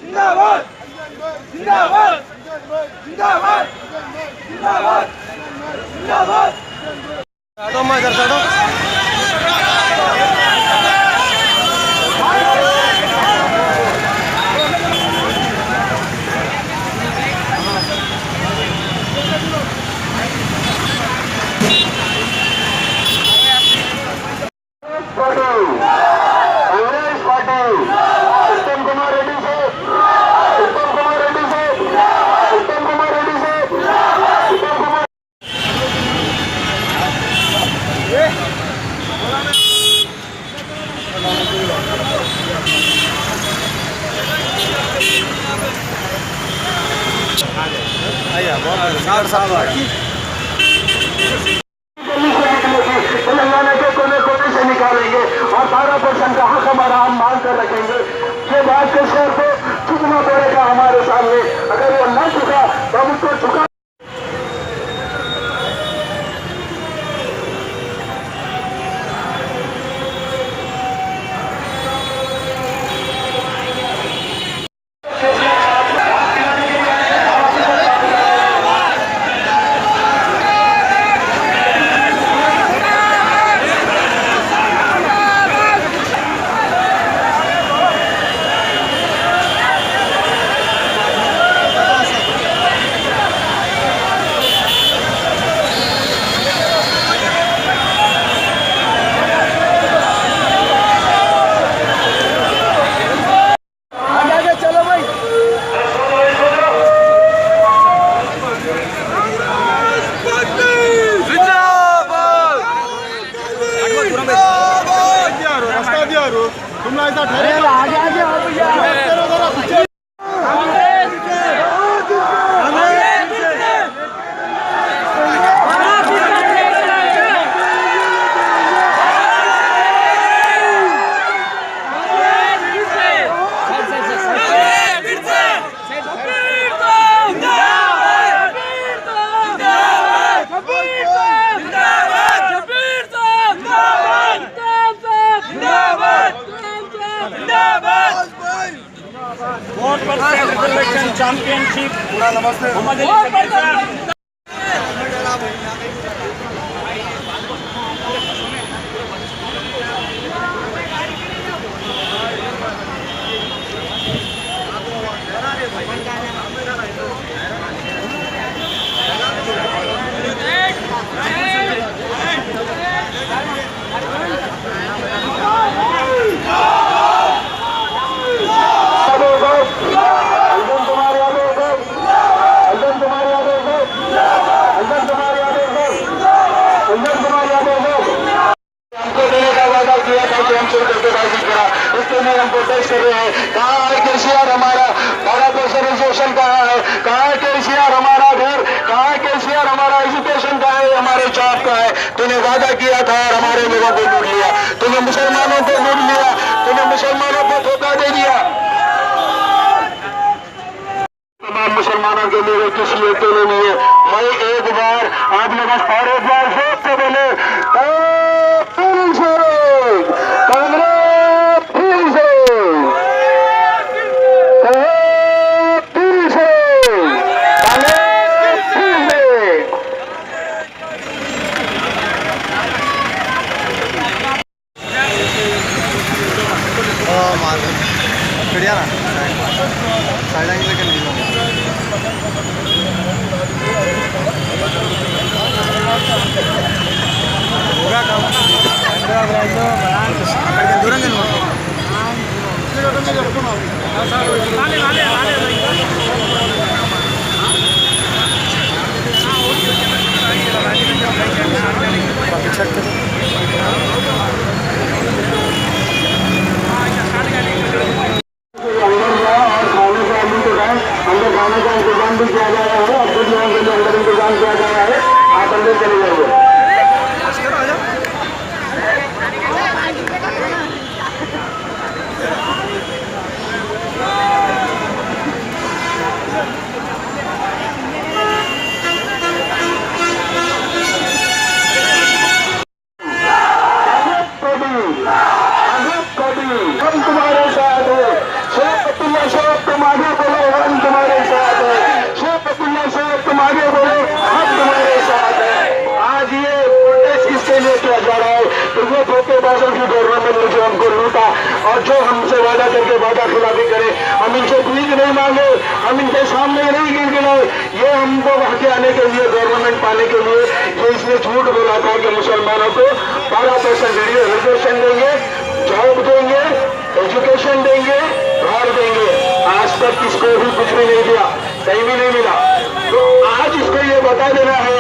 जिंदाबाद जिंदाबाद जिंदाबाद जिंदाबाद जिंदाबाद तो मैं करता हूं तेलंगाना के कोने कोने से निकालेंगे और 12% का हक हमारा हम मांग कर रखेंगे। ये बात के शेर को चुकना पड़ेगा हमारे सामने। अगर वो न चुका तो हम उसको चुका चैंपियनशिप इसके लिए हम प्रोटेस्ट कर रहे हैं। कहाँ है केसीआर हमारा? 12% रिजर्वेशन कहाँ है? कहाँ है केसीआर हमारा घर? कहाँ है केसीआर हमारा एजुकेशन कहाँ है? हमारे जॉब कहाँ है? तूने वादा किया था और हमारे लोगों को लूट लिया। तूने मुसलमानों को लूट लिया। तूने मुसलमानों को धोखा दे दिया। तमाम मुसलमानों के लिए किसी एक के लिए नहीं है। मैं एक बार आप लोग और एक बार जोर से बोले साइड एंगल के नहीं होगा अंदर खाने का इंतजाम भी किया गया है और कुछ लोगों के लिए अंदर इंतजाम किया गया है। आप अंदर चले जाइए। जो हमसे वादा करके वादा खिलाफी करे, हम इनसे भीख नहीं मांगे, हम इनके सामने नहीं गिड़गिड़ाए। ये हमको वहां के आने के लिए, गवर्नमेंट पाने के लिए ये इसने झूठ बोला था कि मुसलमानों को 12% रिजर्वेशन देंगे, जॉब देंगे, एजुकेशन देंगे, घर देंगे। आज तक किसको भी कुछ भी नहीं दिया, कहीं भी नहीं मिला। तो आज इसको ये बता देना है।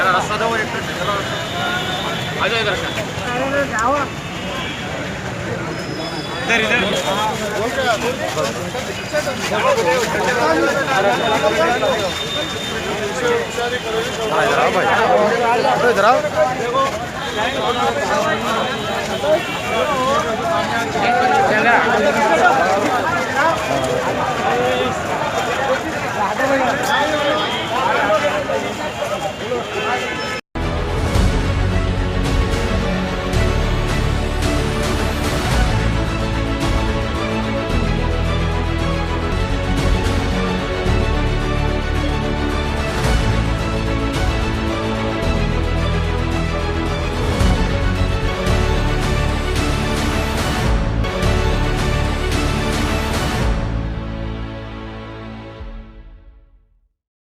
रास्ता दो एक आ जाओ इधर इधर आओ चल